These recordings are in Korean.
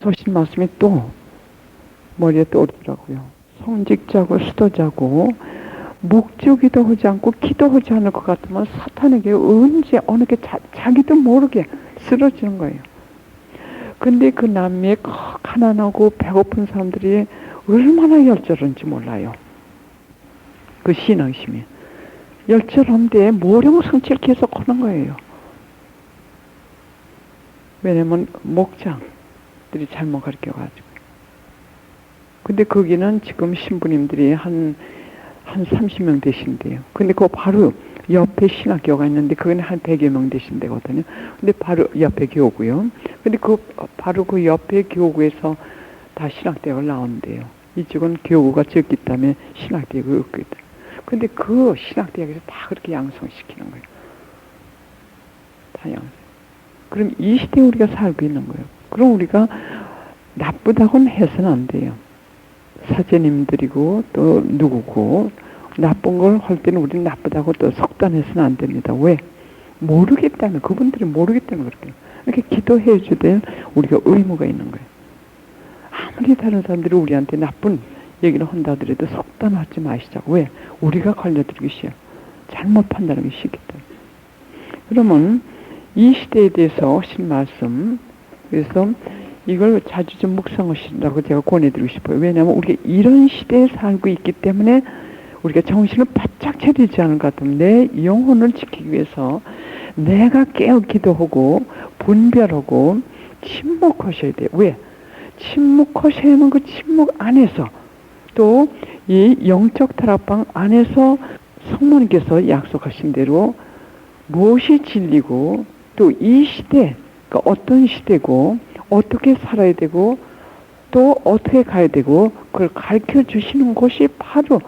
소신 말씀이 또 머리에 떠오르더라고요. 성직자고 수도자고 묵주기도 하지 않고 기도하지 않을 것 같으면 사탄에게 언제 어느 게 자기도 모르게 쓰러지는 거예요. 근데 그 남미에 가난하고 배고픈 사람들이 얼마나 열절한지 몰라요. 그 신앙심이. 열절한데 모룡성취를 계속 하는 거예요. 왜냐면 목장들이 잘못 가르쳐가지고. 근데 거기는 지금 신부님들이 한 30명 되신대요. 근데 그 바로 옆에 신학교가 있는데 그건 한 100여 명 되신대거든요. 근데 바로 옆에 교구요. 근데 바로 그 옆에 교구에서 다 신학대학을 나온대요. 이쪽은 교구가 적기 때문에 신학대학이 없거든. 근데 그 신학대학에서 다 그렇게 양성시키는 거예요. 다 양성. 그럼 이 시대에 우리가 살고 있는 거예요. 그럼 우리가 나쁘다고는 해서는 안 돼요. 사제님들이고 또 누구고 나쁜 걸 할 때는 우리는 나쁘다고 또 속단해서는 안 됩니다. 왜? 모르기 때문에, 그분들이 모르기 때문에 그렇게. 이렇게 기도해 주될 우리가 의무가 있는 거예요. 아무리 다른 사람들이 우리한테 나쁜 얘기를 한다 하더라도 속단하지 마시자고. 왜? 우리가 걸려들기 쉬워. 잘못 판단하기 쉽기 때문에. 그러면 이 시대에 대해서 하신 말씀, 그래서 이걸 자주 좀 묵상하시라고 제가 권해드리고 싶어요. 왜냐하면 우리가 이런 시대에 살고 있기 때문에 우리가 정신을 바짝 차리지 않을 것 같으면 내 영혼을 지키기 위해서 내가 깨어 기도하고 분별하고 침묵하셔야 돼요. 왜? 침묵하셔야 하면 그 침묵 안에서 또 이 영적 타락방 안에서 성모님께서 약속하신 대로 무엇이 진리고 또 이 시대, 그러니까 어떤 시대고 어떻게 살아야 되고 또 어떻게 가야 되고 그걸 가르쳐 주시는 곳이 바로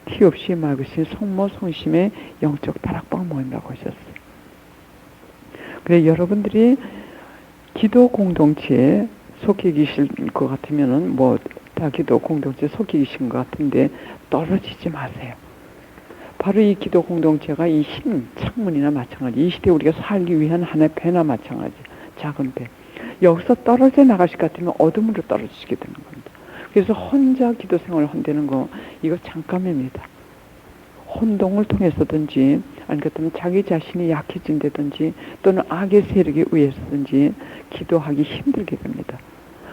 티 없이 맑으신 성모 성심의 영적 다락방 모임이라고 하셨어요. 그래 여러분들이 기도 공동체에 속해 계실 것 같으면은 뭐 다 기도 공동체에 속해 계신 것 같은데 떨어지지 마세요. 바로 이 기도 공동체가 이 흰 창문이나 마찬가지. 이 시대에 우리가 살기 위한 하나의 배나 마찬가지. 작은 배. 여기서 떨어져 나가실 것 같으면 어둠으로 떨어지게 되는 겁니다. 그래서 혼자 기도 생활을 한다는 거 이거 잠깐입니다. 혼동을 통해서든지 아니 그렇다면 자기 자신이 약해진다든지 또는 악의 세력에 의해서든지 기도하기 힘들게 됩니다.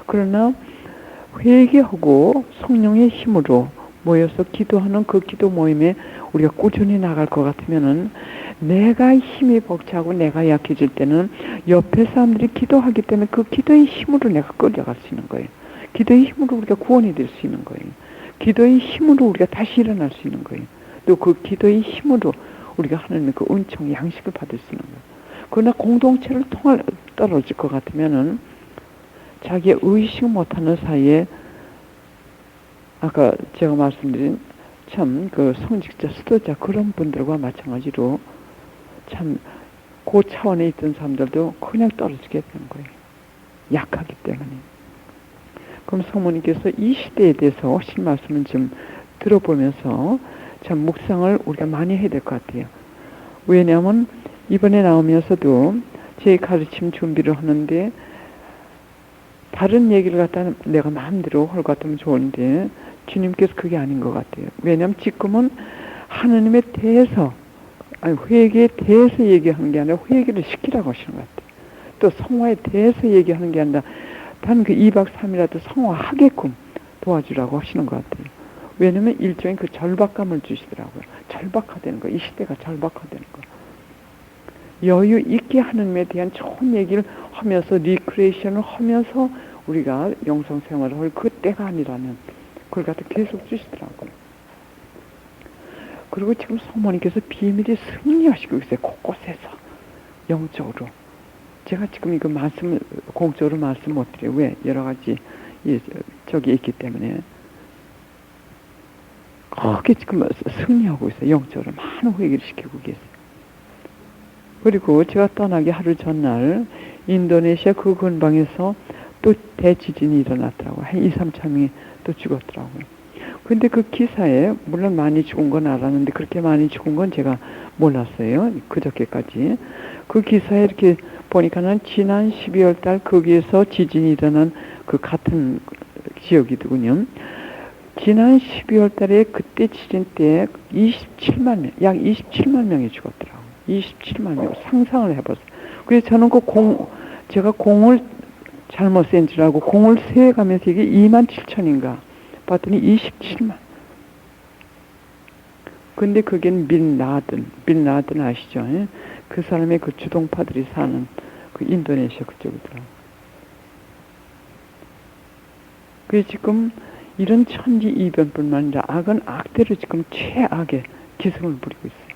그러나 회개하고 성령의 힘으로 모여서 기도하는 그 기도 모임에 우리가 꾸준히 나갈 것 같으면은 내가 힘이 벅차고 내가 약해질 때는 옆에 사람들이 기도하기 때문에 그 기도의 힘으로 내가 끌려갈 수 있는 거예요. 기도의 힘으로 우리가 구원이 될 수 있는 거예요. 기도의 힘으로 우리가 다시 일어날 수 있는 거예요. 또 그 기도의 힘으로 우리가 하나님의 그 은총, 양식을 받을 수 있는 거예요. 그러나 공동체를 떨어질 것 같으면은 자기 의식 못하는 사이에 아까 제가 말씀드린 참 그 성직자, 수도자 그런 분들과 마찬가지로 참 그 차원에 있던 사람들도 그냥 떨어지게 되는 거예요. 약하기 때문에. 그럼 성모님께서 이 시대에 대해서 하신 말씀을 좀 들어보면서 참 묵상을 우리가 많이 해야 될 것 같아요. 왜냐하면 이번에 나오면서도 제 가르침 준비를 하는데 다른 얘기를 갖다 내가 마음대로 할 것 같으면 좋은데 주님께서 그게 아닌 것 같아요. 왜냐하면 지금은 하나님에 대해서 아니 회개에 대해서 얘기하는 게 아니라 회개를 시키라고 하시는 것 같아요. 또 성화에 대해서 얘기하는 게 아니라 단 그 2박 3일이라도 성화하게끔 도와주라고 하시는 것 같아요. 왜냐하면 일종의 그 절박감을 주시더라고요. 절박화되는 거. 이 시대가 절박화되는 거. 여유 있게 하나님에 대한 좋은 얘기를 하면서 리크레이션을 하면서 우리가 영성생활을 할 그때가 아니라는 그걸 갖다 계속 주시더라고요. 그리고 지금 성모님께서 비밀이 승리하시고 계세요. 곳곳에서 영적으로. 제가 지금 이거 공적으로 말씀 못 드려요. 왜? 여러 가지 저기 있기 때문에 그렇게 지금 승리하고 있어요. 영적으로 많은 회개를 시키고 계세요. 그리고 제가 떠나기 하루 전날 인도네시아 그 근방에서 또 대지진이 일어났더라고요. 한 2, 3천 명이 또 죽었더라고요. 근데 그 기사에 물론 많이 죽은 건 알았는데 그렇게 많이 죽은 건 제가 몰랐어요. 그저께까지. 그 기사에 이렇게 보니까는 지난 12월 달 거기에서 지진이 일어난 그 같은 지역이더군요. 지난 12월 달에 그때 지진 때 27만 명, 약 27만 명이 죽었더라고요. 27만 명. 상상을 해봤어요. 그래서 저는 제가 공을 잘못 센 줄 알고 공을 세가면서 이게 2만 7천인가 봤더니 27만. 근데 그게 빌라든 아시죠? 그 사람의 그 주동파들이 사는 그 인도네시아 그쪽이더라고요. 그래서 지금 이런 천지이변뿐만 아니라 악은 악대로 지금 최악의 기승을 부리고 있어요.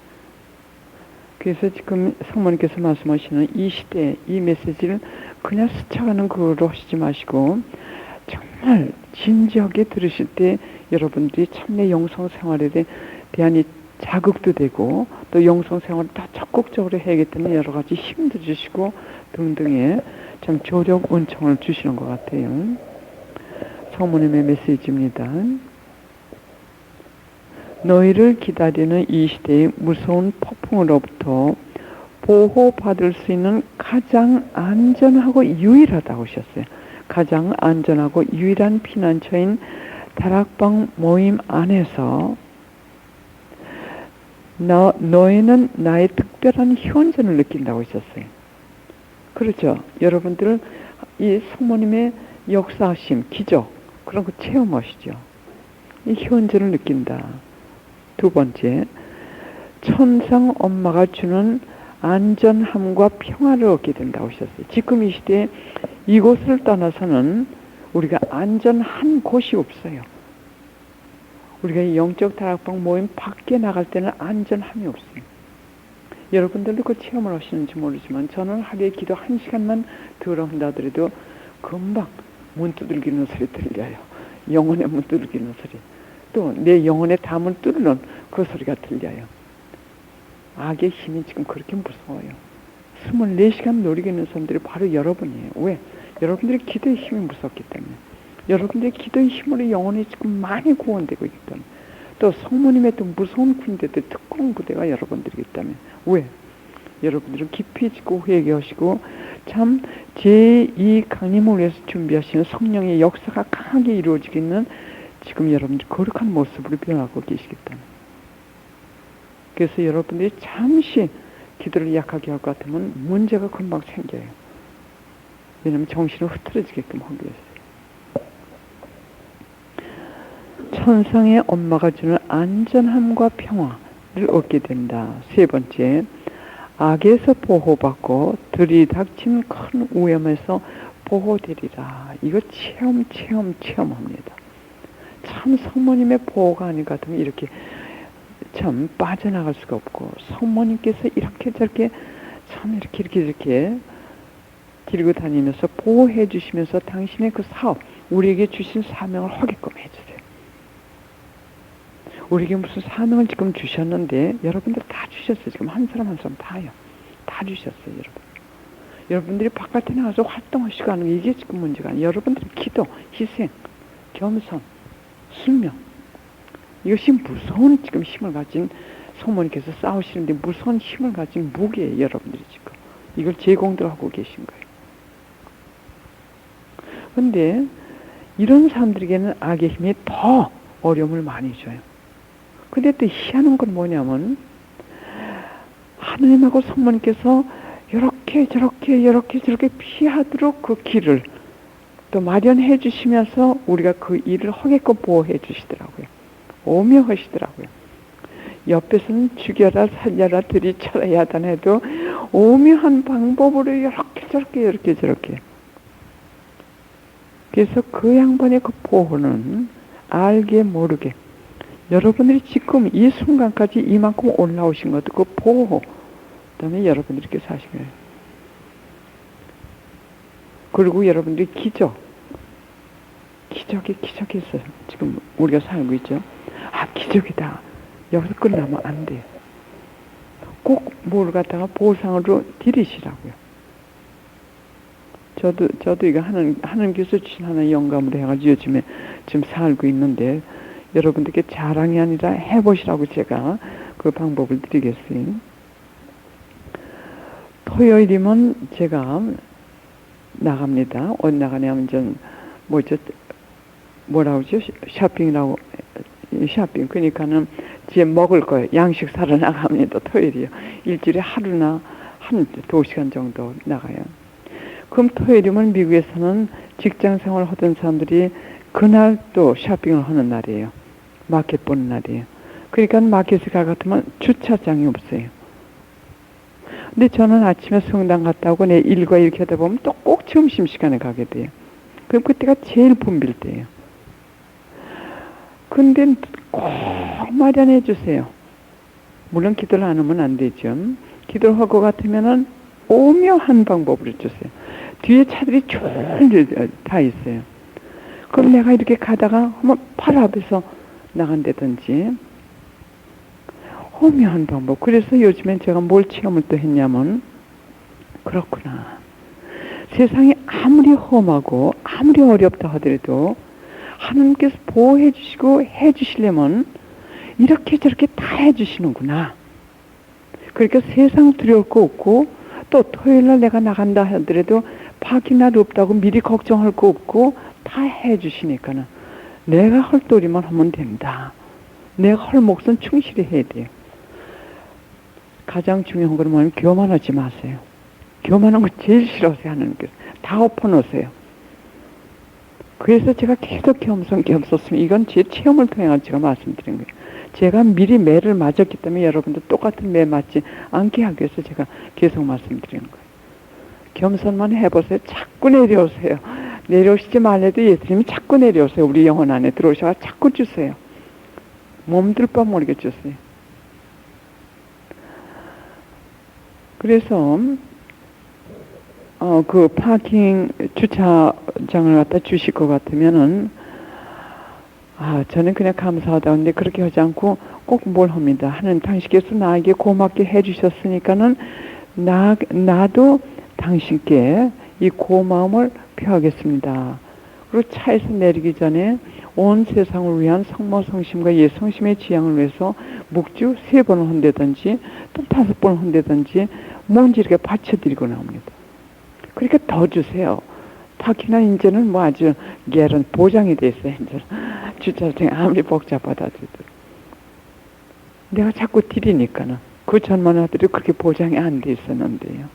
그래서 지금 성모님께서 말씀하시는 이 시대, 이 메시지를 그냥 스쳐가는 그거로 하시지 마시고 정말 진지하게 들으실 때 여러분들이 참내 영성 생활에 대한 이 자극도 되고 또 영성 생활을 더 적극적으로 해야겠다는 여러 가지 힘도 주시고 등등의 참 조력 은총을 주시는 것 같아요. 성모님의 메시지입니다. 너희를 기다리는 이 시대의 무서운 폭풍으로부터 보호받을 수 있는 가장 안전하고 유일하다고 하셨어요. 가장 안전하고 유일한 피난처인 다락방 모임 안에서 너희는 나의 특별한 현존을 느낀다고 하셨어요. 그렇죠. 여러분들은 이 성모님의 역사하심, 기적 그런 거 체험하시죠. 이 현존을 느낀다. 두 번째, 천상 엄마가 주는 안전함과 평화를 얻게 된다고 하셨어요. 지금 이 시대에 이곳을 떠나서는 우리가 안전한 곳이 없어요. 우리가 영적 다락방 모임 밖에 나갈 때는 안전함이 없어요. 여러분들도 그 체험을 하시는지 모르지만 저는 하루에 기도 1시간만 들어온다 하더라도 금방 문 두들기는 소리 들려요. 영혼의 문 두들기는 소리. 또 내 영혼의 담을 뚫는 그 소리가 들려요. 악의 힘이 지금 그렇게 무서워요. 24시간 노리고 있는 사람들이 바로 여러분이에요. 왜? 여러분들의 기도의 힘이 무섭기 때문에. 여러분들의 기도의 힘으로 영혼이 지금 많이 구원되고 있기 때문에. 또 성모님의 또 무서운 군대들 특공 부대가 여러분들이기 때문에. 왜? 여러분들은 깊이 지고 회개하시고 참 제2 강림을 위해서 준비하시는 성령의 역사가 강하게 이루어지고 있는 지금 여러분들 거룩한 모습으로 변하고 계시기 때문에. 그래서 여러분들이 잠시 기도를 약하게 할 것 같으면 문제가 금방 생겨요. 왜냐하면 정신을 흐트러지게끔 하기 위해서. 천상의 엄마가 주는 안전함과 평화를 얻게 된다. 세 번째, 악에서 보호받고 들이닥친 큰 위험에서 보호되리라. 이거 체험합니다. 참 성모님의 보호가 아닌 것 같으면 이렇게 참 빠져나갈 수가 없고 성모님께서 이렇게 저렇게 참 이렇게 들고 다니면서 보호해 주시면서 당신의 그 사업, 우리에게 주신 사명을 하게끔 해주세요. 우리에게 무슨 사명을 지금 주셨는데 여러분들 다 주셨어요. 지금 한 사람 한 사람 다요. 다 주셨어요. 여러분. 여러분들이 바깥에 나가서 활동하시고 하는 게 이게 지금 문제가 아니에요. 여러분들의 기도, 희생, 겸손, 순명, 이것이 무서운 지금 힘을 가진 성모님께서 싸우시는데 무서운 힘을 가진 무기예요. 여러분들이 지금 이걸 제공도 하고 계신 거예요. 그런데 이런 사람들에게는 악의 힘이 더 어려움을 많이 줘요. 근데 또 희한한 건 뭐냐면 하느님하고 성모님께서 이렇게 저렇게 피하도록 그 길을 또 마련해 주시면서 우리가 그 일을 하게끔 보호해 주시더라고요. 오묘하시더라고요. 옆에서는 죽여라 살려라 들이쳐라 야단해도 오묘한 방법으로 이렇게 저렇게 그래서 그 양반의 그 보호는 알게 모르게 여러분들이 지금 이 순간까지 이만큼 올라오신 것도 그 보호 때문에 여러분들이 이렇게 사신 거예요. 그리고 여러분들이 기적했어요. 지금 우리가 살고 있죠. 아, 기적이다. 여기서 끝나면 안 돼요. 꼭 뭘 갖다가 보상으로 드리시라고요. 저도 이거 하는 교수 주신 하나의 영감으로 해가지고 요즘에 지금 살고 있는데 여러분들께 자랑이 아니라 해보시라고 제가 그 방법을 드리겠어요. 토요일이면 제가 나갑니다. 어디 나가냐면 뭐죠? 뭐라고 하죠? 쇼핑이라고. 쇼핑. 그러니까는 이제 먹을 거예요. 양식 사러 나갑니다. 토요일이요. 일주일에 하루나 한 2시간 정도 나가요. 그럼 토요일이면 미국에서는 직장 생활을 하던 사람들이 그날 또 쇼핑을 하는 날이에요. 마켓 보는 날이에요. 그러니까 마켓에 가 같으면 주차장이 없어요. 근데 저는 아침에 성당 갔다 오고 내 일과 이렇게 하다 보면 또 꼭 점심시간에 가게 돼요. 그럼 그때가 제일 붐빌 때예요. 근데 꼭 마련해 주세요. 물론 기도를 안 하면 안 되죠. 기도를 할 것 같으면은 오묘한 방법을 주세요. 뒤에 차들이 쭉 다 있어요. 그럼 내가 이렇게 가다가 한번 바로 앞에서 나간다든지 오묘한 방법. 그래서 요즘엔 제가 뭘 체험을 또 했냐면 그렇구나. 세상이 아무리 험하고 아무리 어렵다 하더라도 하나님께서 보호해 주시고 해 주시려면 이렇게 저렇게 다 해 주시는구나. 그러니까 세상 두려울 거 없고 또 토요일날 내가 나간다 하더라도 파킹날 없다고 미리 걱정할 거 없고 다 해 주시니까는 내가 할 도리만 하면 된다. 내가 할 몫은 충실히 해야 돼요. 가장 중요한 건 뭐냐면 교만하지 마세요. 교만한 거 제일 싫어하세요. 하나님께서 다 엎어놓으세요. 그래서 제가 계속 겸손 이건 제 체험을 통해 제가 말씀드린 거예요. 제가 미리 매를 맞았기 때문에 여러분도 똑같은 매 맞지 않게 하기 위해서 제가 계속 말씀드리는 거예요. 겸손만 해보세요. 자꾸 내려오세요. 내려오시지 말래도 예수님이 자꾸 내려오세요. 우리 영혼 안에 들어오셔서 자꾸 주세요. 몸둘 바 모르게 주세요. 그래서 그 파킹 주차장을 갖다 주실 것 같으면은 저는 그냥 감사하다. 근데 그렇게 하지 않고 꼭 뭘 합니다. 하는 당신께서 나에게 고맙게 해주셨으니까는 나도 당신께 이 고마움을 표하겠습니다. 그리고 차에서 내리기 전에 온 세상을 위한 성모성심과 예성심의 지향을 위해서 묵주 3번을 한다든지 또 5번을 한다든지 뭔지 이렇게 바쳐드리고 나옵니다. 그러니까 더 주세요. 파킹은 이제는 뭐 아주 게런 보장이 돼 있어요. 이제 주차장이 아무리 복잡하다도 내가 자꾸 드리니까는 그 전만 하더라도 그렇게 보장이 안 돼 있었는데요.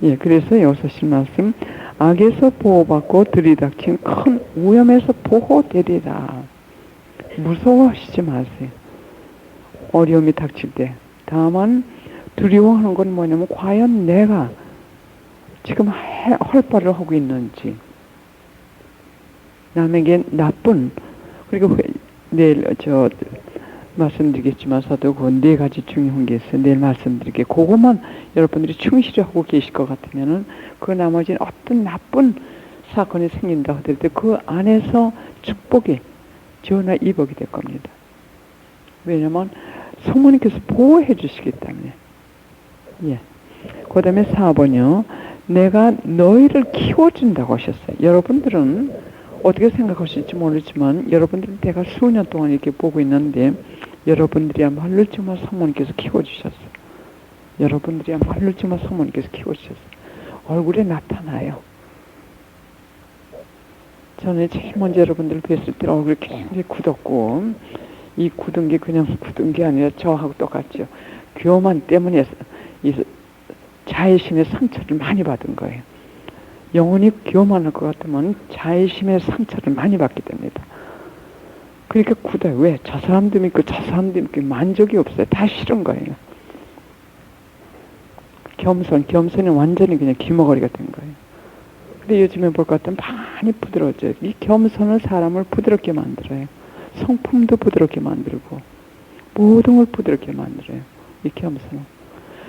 예, 그래서 여기서 하신 말씀, 악에서 보호받고 들이닥친 큰 위험에서 보호되리라. 무서워하시지 마세요. 어려움이 닥칠 때. 다만 두려워하는 건 뭐냐면 과연 내가 지금 할 바를 하고 있는지, 남에게 나쁜, 그리고 내일 말씀드리겠지만서도 그 4가지 중요한 게 있어요. 내일 말씀드릴게요. 그것만 여러분들이 충실히 하고 계실 것 같으면은 그 나머지는 어떤 나쁜 사건이 생긴다 하더라도 그 안에서 축복이 전화 이복이 될 겁니다. 왜냐면 성모님께서 보호해 주시기 때문에. 예. 그 다음에 4번이요. 내가 너희를 키워준다고 하셨어요. 여러분들은 어떻게 생각하실지 모르지만 여러분들은 제가 수년 동안 이렇게 보고 있는데 여러분들이야말로 정말 성모님께서 키워주셨어요. 여러분들이야말로 정말 성모님께서 키워주셨어요. 얼굴에 나타나요. 저는 제일 먼저 여러분들을 뵀을 때 얼굴이 굉장히 굳었고 이 굳은 게 그냥 굳은 게 아니라 저하고 똑같죠. 교만 때문에 이 자애심의 상처를 많이 받은 거예요. 영혼이 교만할 것 같으면 자애심의 상처를 많이 받게 됩니다. 그러니까 굳어요. 왜? 저 사람도 믿고 저 사람도 믿고 만족이 없어요. 다 싫은 거예요. 겸손이 완전히 그냥 기머거리가 된 거예요. 근데 요즘에 볼 것 같으면 많이 부드러워져요. 이 겸손은 사람을 부드럽게 만들어요. 성품도 부드럽게 만들고 모든 걸 부드럽게 만들어요. 이 겸손은.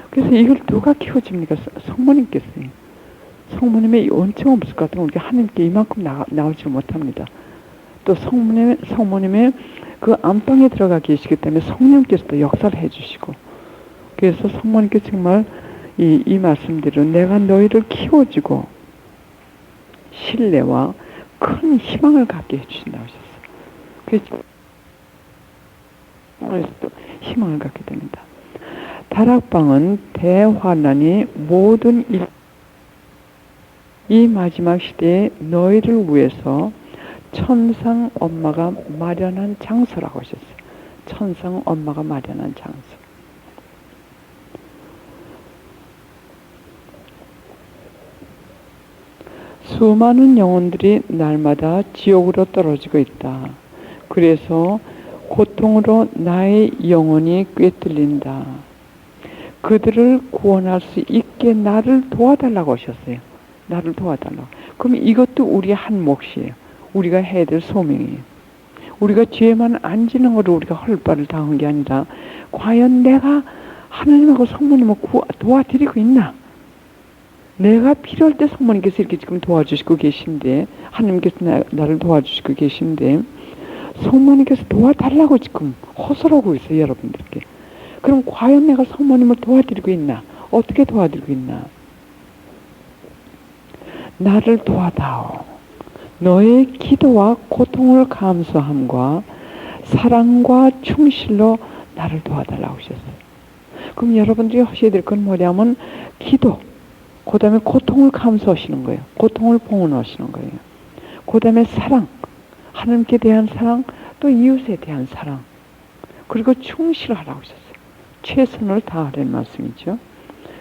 그래서 이걸 누가 키워줍니까? 성모님께서요. 성모님의 원청 없을 것 같으면 우리가 하나님께 이만큼 나오지 못합니다. 또 성모님의 그 안방에 들어가 계시기 때문에 성령께서도 역사를 해주시고 그래서 성모님께 정말 이 말씀대로 내가 너희를 키워주고 신뢰와 큰 희망을 갖게 해주신다고 하셨어요. 그래서 또 희망을 갖게 됩니다. 다락방은 대환란이 모든 이 마지막 시대에 너희를 위해서 천상 엄마가 마련한 장소라고 하셨어요. 천상 엄마가 마련한 장소. 수많은 영혼들이 날마다 지옥으로 떨어지고 있다. 그래서 고통으로 나의 영혼이 꿰뚫린다. 그들을 구원할 수 있게 나를 도와달라고 하셨어요. 나를 도와달라고. 그럼 이것도 우리의 한 몫이에요. 우리가 해야 될 소명이에요. 우리가 죄만 안 지는 거로 우리가 헐바를 당한 게 아니라 과연 내가 하나님하고 성모님을 도와드리고 있나? 내가 필요할 때 성모님께서 이렇게 지금 도와주시고 계신데, 하나님께서 나를 도와주시고 계신데, 성모님께서 도와달라고 지금 호소하고 있어요, 여러분들께. 그럼 과연 내가 성모님을 도와드리고 있나? 어떻게 도와드리고 있나? 나를 도와다오. 너의 기도와 고통을 감수함과 사랑과 충실로 나를 도와달라고 하셨어요. 그럼 여러분들이 하셔야 될 건 뭐냐면 기도, 그 다음에 고통을 감수하시는 거예요. 고통을 봉헌하시는 거예요. 그 다음에 사랑, 하나님께 대한 사랑, 또 이웃에 대한 사랑, 그리고 충실하라고 하셨어요. 최선을 다하라는 말씀이죠.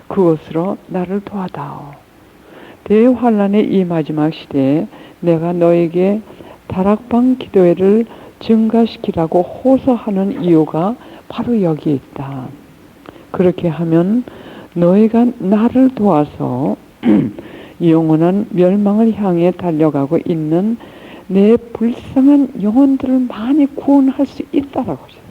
그것으로 나를 도와다오. 대환란의 이 마지막 시대에 내가 너에게 다락방 기도회를 증가시키라고 호소하는 이유가 바로 여기에 있다. 그렇게 하면 너희가 나를 도와서 영원한 멸망을 향해 달려가고 있는 내 불쌍한 영혼들을 많이 구원할 수 있다라고 하셨어요.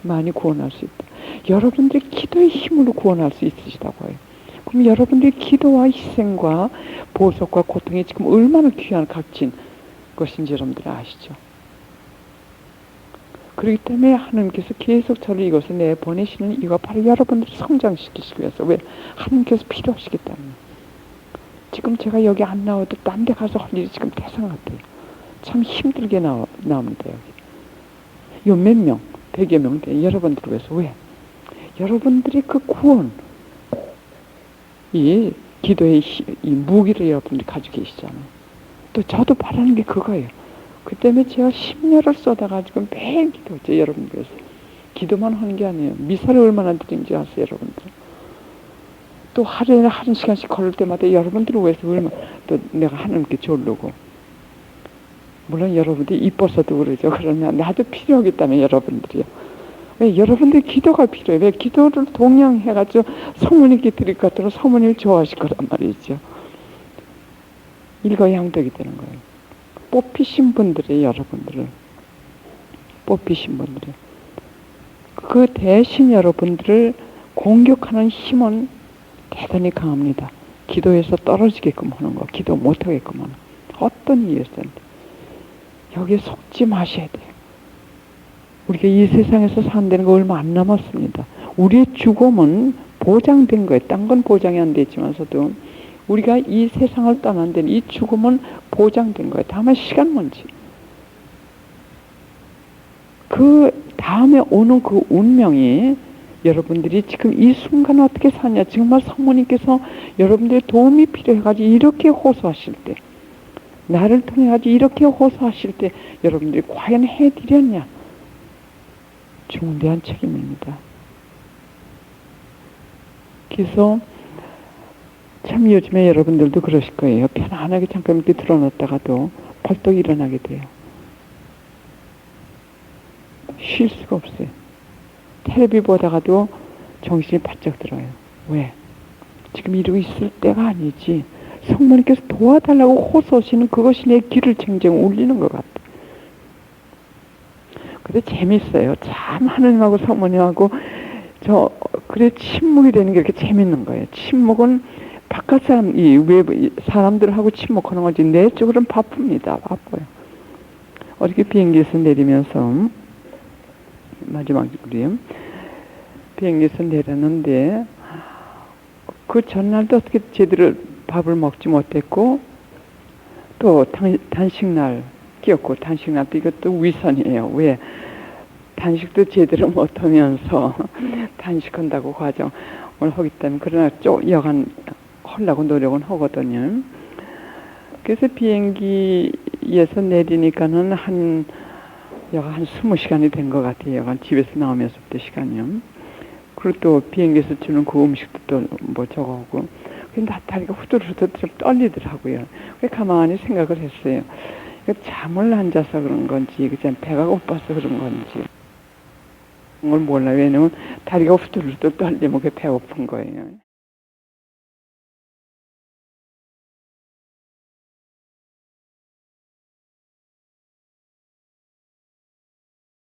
많이 구원할 수 있다. 여러분들이 기도의 힘으로 구원할 수 있으시다고 해요. 그럼 여러분들의 기도와 희생과 보석과 고통이 지금 얼마나 귀한 값진 것인지 여러분들 아시죠? 그렇기 때문에 하나님께서 계속 저를 이곳에 내보내시는 이유가 바로 여러분들을 성장시키시기 위해서. 왜? 하나님께서 필요하시기 때문에. 지금 제가 여기 안 나와도 딴 데 가서 할 일이 지금 대상 같아요. 참 힘들게 나옵니다. 여기. 요 몇 명, 100여 명 돼. 여러분들을 위해서. 왜? 여러분들이 그 구원, 이 기도의 이 무기를 여러분들이 가지고 계시잖아요. 또 저도 바라는 게 그거예요. 그 때문에 제가 심려를 쏟아가지고 매일 기도하죠. 여러분들 위해서. 기도만 하는 게 아니에요. 미사를 얼마나 드린지 아세요, 여러분들? 또 하루에 한 시간씩 걸을 때마다 여러분들을 위해서 얼마나 또 내가 하나님께 졸르고. 물론 여러분들이 이뻐서도 그러죠. 그러나 나도 필요하기 때문에 여러분들이요. 왜? 여러분들 기도가 필요해요. 왜? 기도를 동양해가지고 성모님께 드릴 것 같으면 성모님을 좋아하실 거란 말이죠. 일거양득이 되는 거예요. 뽑히신 분들이 여러분들을 뽑히신 분들이 그 대신 여러분들을 공격하는 힘은 대단히 강합니다. 기도에서 떨어지게끔 하는 거, 기도 못하게끔 하는 거. 어떤 이유였든 여기에 속지 마셔야 돼요. 우리가 이 세상에서 산다는 거 얼마 안 남았습니다. 우리의 죽음은 보장된 거예요. 딴 건 보장이 안 되지만서도 우리가 이 세상을 떠난 데는 이 죽음은 보장된 거예요. 다만 시간 문제. 그 다음에 오는 그 운명이 여러분들이 지금 이 순간 어떻게 사냐. 정말 성모님께서 여러분들의 도움이 필요해가지고 이렇게 호소하실 때, 나를 통해가지고 이렇게 호소하실 때 여러분들이 과연 해드렸냐. 중대한 책임입니다. 그래서 참 요즘에 여러분들도 그러실 거예요. 편안하게 잠깐 이렇게 들어놨다가도 벌떡 일어나게 돼요. 쉴 수가 없어요. 텔레비 보다가도 정신이 바짝 들어요. 왜? 지금 이러고 있을 때가 아니지. 성모님께서 도와달라고 호소하시는 그것이 내 귀를 쟁쟁 울리는 것 같아. 근데 재밌어요. 참 하느님하고 성모님하고 그래 침묵이 되는 게 이렇게 재밌는 거예요. 침묵은 바깥 사람, 외부 사람들하고 침묵하는 거지 내 쪽으로는 바쁩니다. 바빠요. 어저께 비행기에서 내리면서 마지막 우리 비행기에서 내렸는데 그 전날도 어떻게 제대로 밥을 먹지 못했고 또 단식날 끼었고 단식날도 이것도 위선이에요. 왜? 단식도 제대로 못하면서 단식한다고 과정을 하기 때문에 그러나 여간 하려고 노력은 하거든요. 그래서 비행기에서 내리니까는 한 20시간이 된 것 같아요. 집에서 나오면서부터 시간이요. 그리고 또 비행기에서 주는 그 음식도 또 뭐 저거고. 근데 다리가 후들후들 좀 떨리더라고요. 그래서 가만히 생각을 했어요. 잠을 안 자서 그런 건지, 그냥 배가 고파서 그런 건지. 그걸 몰라요. 왜냐면 다리가 후들후들 떨리면 그게 배고픈 거예요.